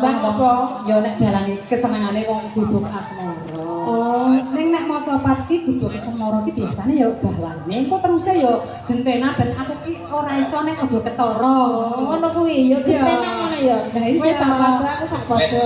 Bang apa? Ya nek dalang kesenengane wong gubuk asmara. Oh, Ning nek maca pat ki gubuk asmara ki biasane ya bahwane engko terus ya gentena ben aku ki ora iso nek aja ketara. Ngono kuwi ya gentena ngono ya. Lah iya. Wis sak padha aku sak padha.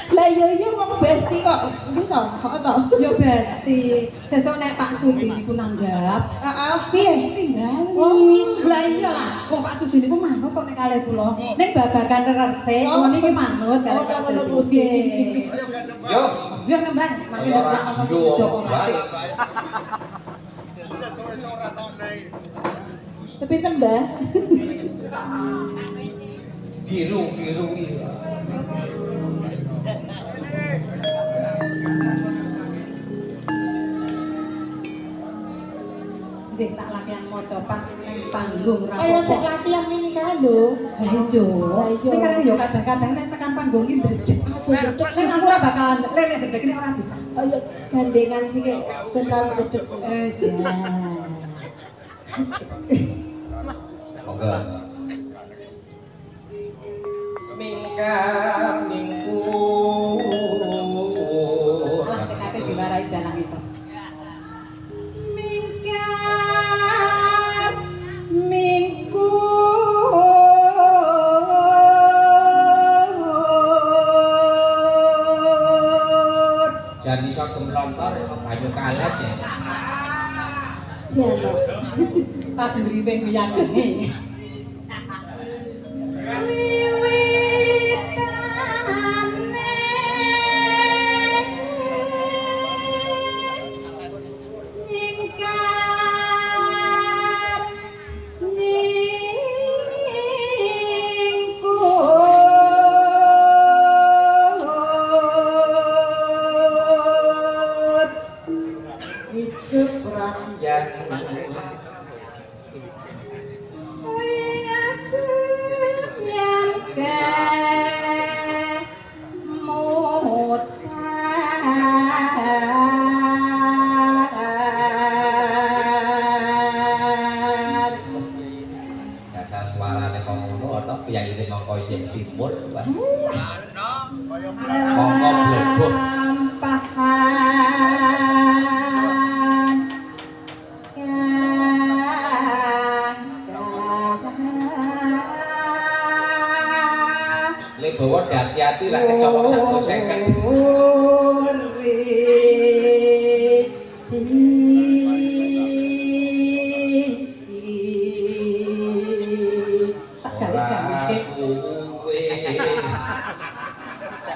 Lah iya wong besti kok. Iki to, kok to? Ya besti. Sesuk nek Pak Sudi iku nanggap, Heeh. piye tinggali. Lah iya lah, wong Pak Sudi niku manut kok nek kalih kula. Ning babagan resik kula niki manut kalih Pak Sudi. Yo, Biar nembang, makin ora Joko Mati. Sepinten, Mbah? biru iki. Nggih tak latihan maca Pak ning panggung ra Kaya sik apa. latihan ini kan lho. Lah iya. Lah iya. Nek karep yo kadang-kadang nek tekan panggung iki ndredeg. Nek aku ora bakalan lelek ndredeg nek ora bisa. Ayo gandengan sih kayak bentar bedek. Wis ya. Monggo. Mingkar mingkur. Lah tekate diwarai dalang itu. Mingkar mingkur. Jan iso gemlontor banyu kalet ya. Siapa? Tas mriwing wiyangane. Hidup ranjang. Dasar suarane kok ngono ora piyayine mongko isih timur, Pak. Mongko blebok. Le bawa hati-hati lah kecolok 150.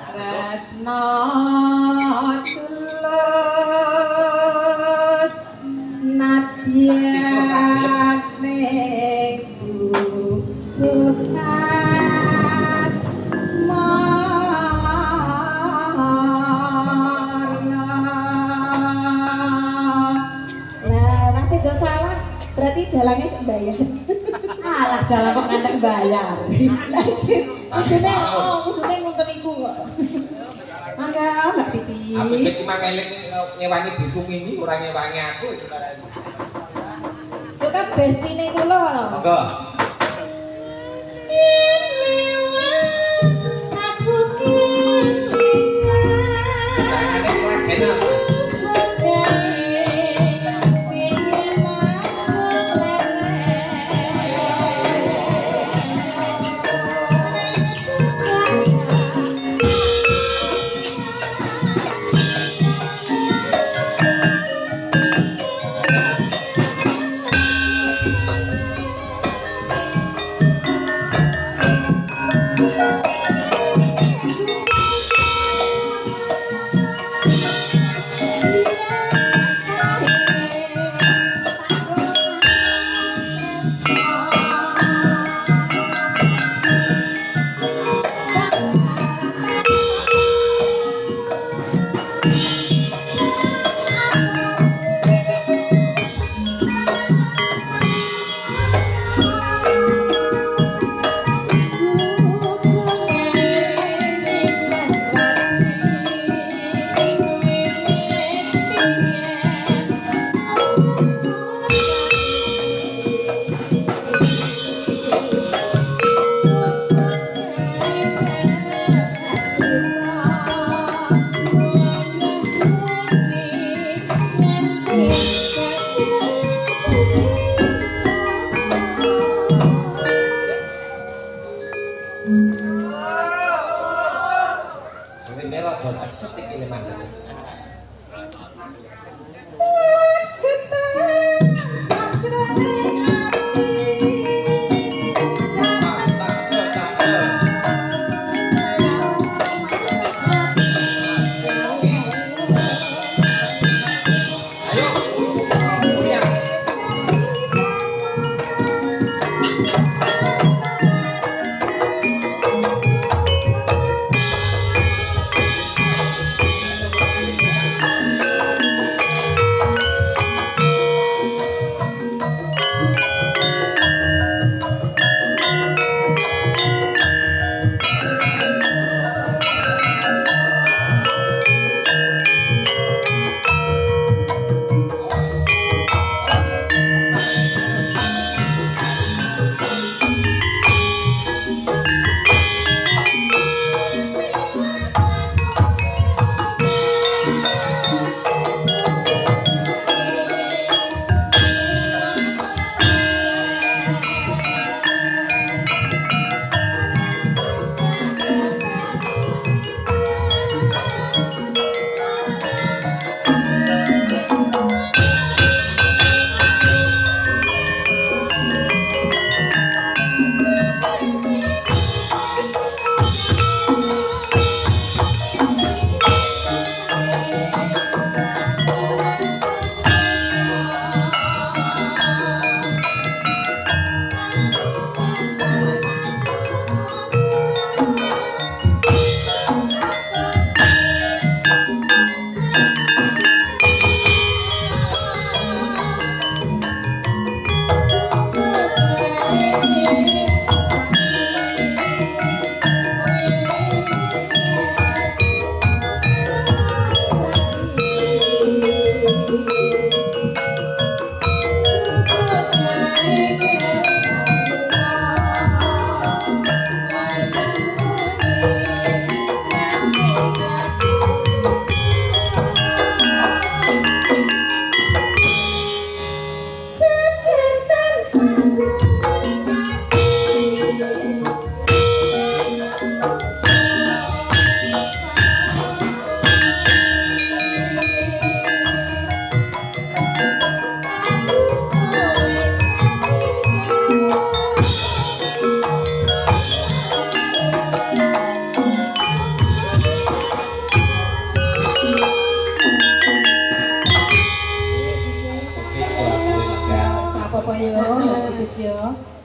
Tresno tulus nadyan ning bukas Lah, masih do salah. Berarti dalangnya sembayar. alah dalam kok ngantek bayar Kudune ngoten iku kok. mangga Mbak Titi Aku iki mang eling nyewangi bisu mini ora nyewangi aku sebenarnya. Yo kan bestine kula lho. Monggo. Aku kini Tangane slagene Mas.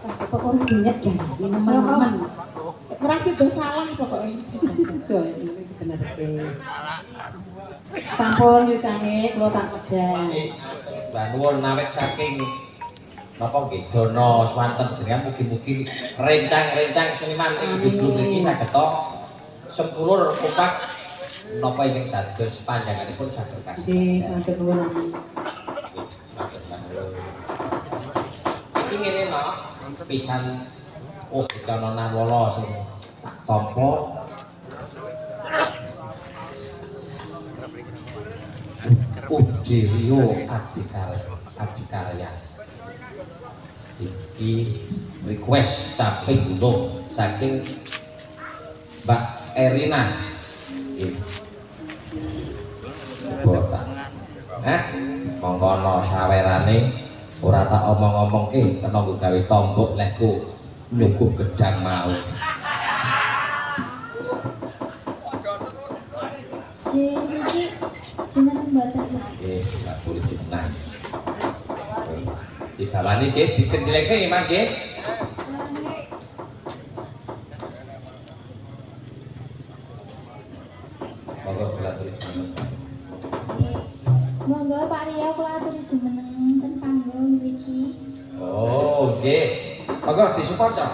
Apa kok banyak janji teman-teman. Merasa salah pokoknya. Sudah sih bener sampun yo canggih kula tak medal. Mbah nuwun nawet saking napa nggih dono swanten dengan mugi-mugi rencang-rencang seniman ing gedung niki saged to sepulur kupak napa ingkang dados panjenenganipun saged kasih. Nggih, matur nuwun. Iki ngene no, pisan kana nawala sing tak tampa Ujirio Adikarya. Iki request caping gunung saking Mbak Erina. Nggih. Boten. Monggo ana sawerane ora tak omong-omongke kena nggo gawe tombok lehku nyuguh gedang mau. Senang banget. Nggih, boleh tenang. Dibawani nggih, dikenjelengke nggih, Mas nggih. Monggo kula tulis. Monggo Pak Rio kula aturi jeneng ten panggung mriki. Oh, nggih. Monggo disupport to.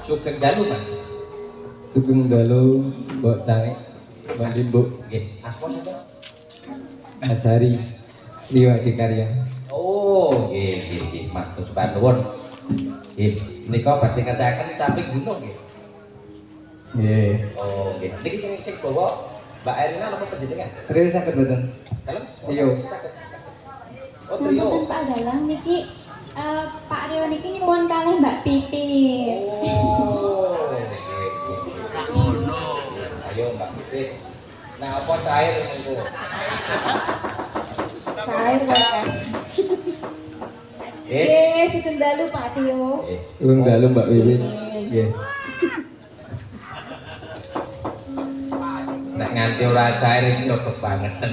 Sugeng dalu Mas. Sugeng dalu Mbok Cangik, Mas Mbok Nggih, asma sinten? Asari. Liwa Dikarya. Oh, nggih. Matur nuwun. Nggih, menika badhe ngersakaken camping gunung nggih. Nggih. Oh, nggih. Niki sing bawa Mbak Erina napa panjenengan? Terus saged mboten? Dalem? Iya. Saged. Oh, trio. Ngapunten Pak Dalang niki Pak Rio niki nyuwun kalih Mbak Piti. Oh, nggih. Ayo Mbak Piti. Nah, apa cair niku? Cair wekas. Yes. Yes, itu dalu Pak Tio. Nggih. Suwun dalu Mbak Wiwin. Nggih. Nek nganti ora cair iki lho kebangetan.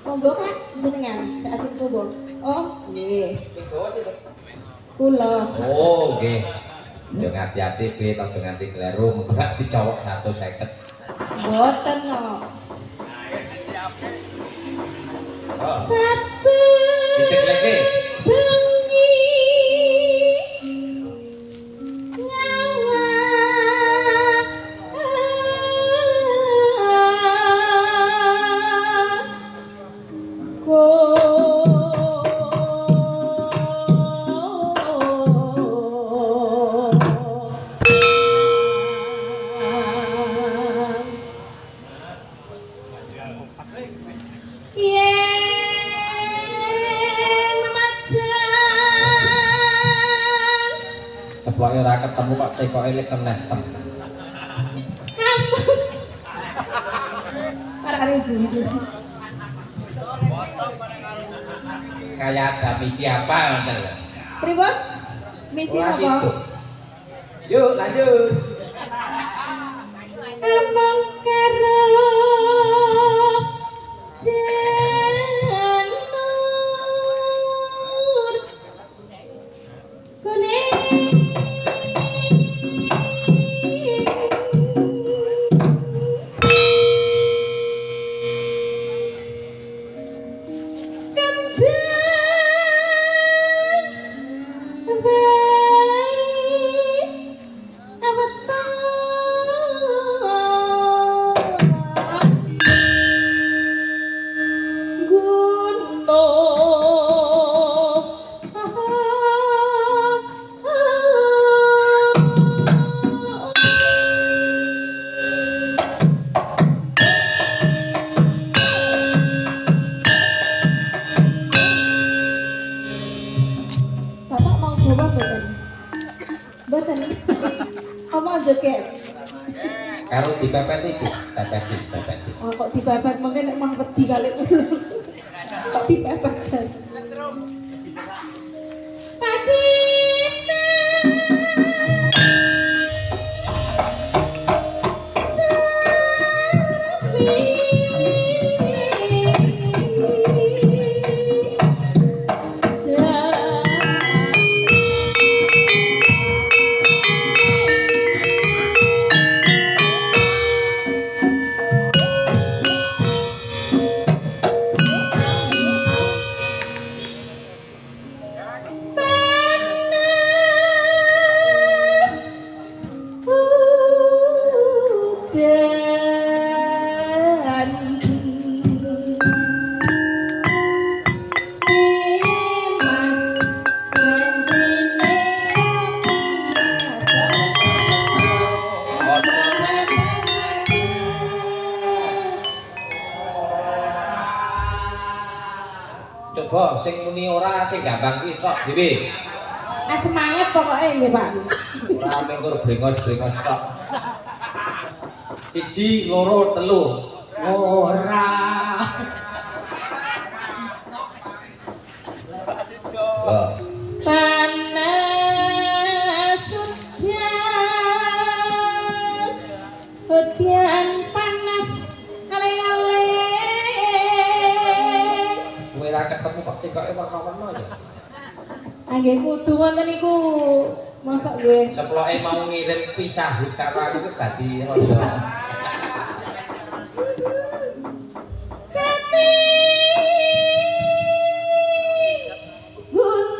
Monggo Kak, jenengan saajeng kula. Oh, nggih. Sing bawa sih. Kula. Oh, nggih. Yo hati-hati piye to nganti kleru mengko gak dicowok 150. Mboten no. Oh, Saben dicekleke. bengi nyawa Ceploke ora ketemu kok tekoke lek kenes tem. arek-arek ibu. Kayak ada misi apa ngoten lho. Pripun? Misi Ora apa? situ. Yuk lanjut. Amang karo janur kuning kembang bayi Bapak mau coba boten? Boten. Apa joget? Karo dipepet iki, pepet. Oh, kok dipepet mungkin emang wedi kali ulo. Kok dipepet kan? Pacita dan Mas janjine Coba sing muni ora sing gampang kuwi tok dhewe. semangat pokoknya nggih Pak. Ora mengkur brengos-brengos tok. 1 2 3 ora. Wah, Panas udan, udan panas kaleng-kaleng. suwe ra ketemu kok tekoke warna-warna ya. Nggih kudu wonten niku. Mosok nggih. Seploke mau ngirim pisah karo aku ki dadi rada. Gunung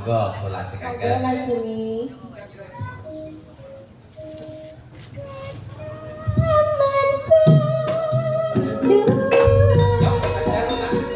monggo kula Monggo lajengaken. lajengi. Yo, ajar, Mas.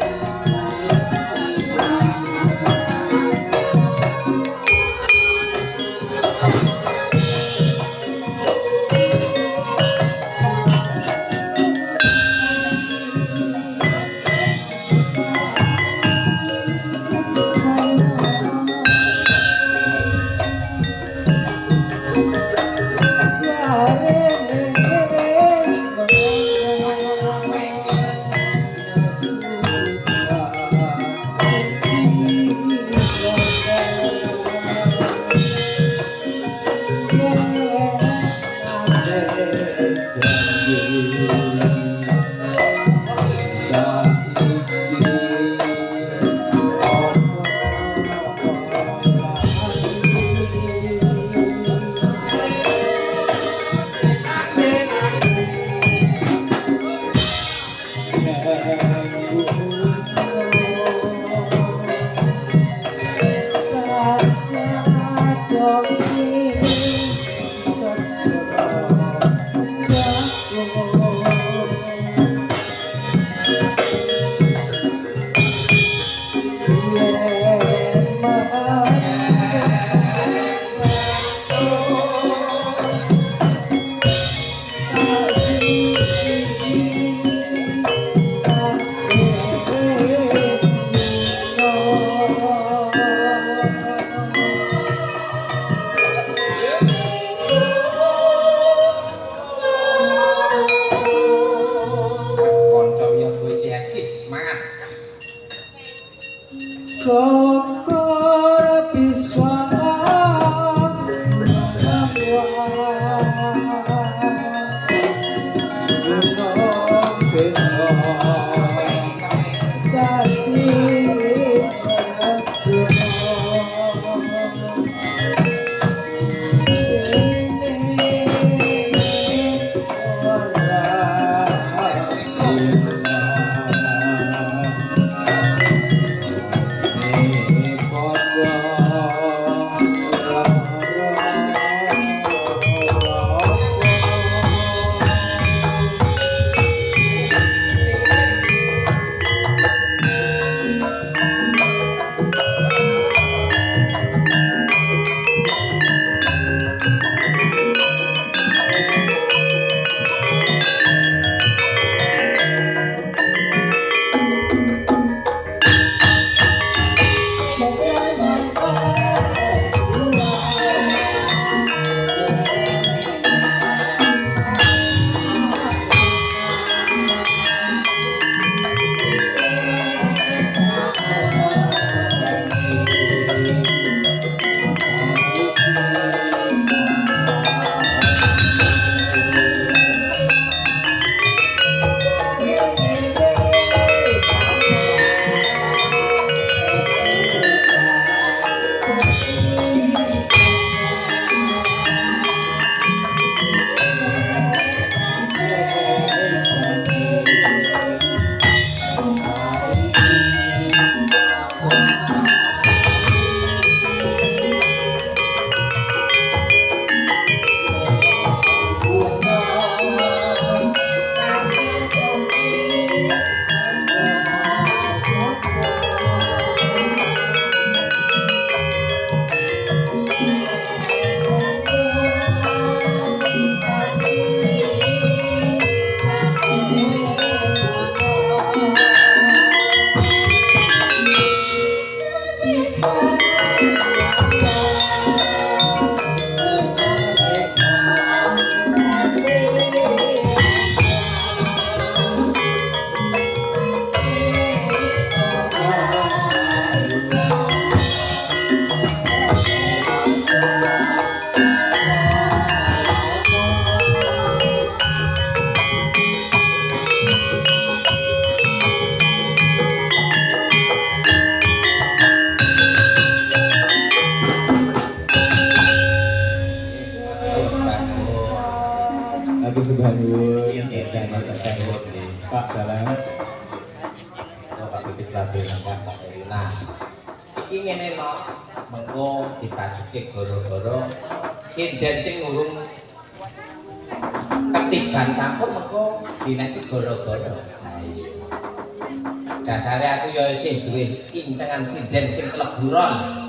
Kanca yang kuwi si eksis semangat. Sokor pisang gunung besok dadi Pak dalam Pak Bisik Labe nang Pak Elina. Iki ngene no, mengko dibajuke gara-gara sinden sing ngurung ketiban sampun mengko dineki gara-gara. Dasare aku ya isih duwe incengan sinden sing keleburon.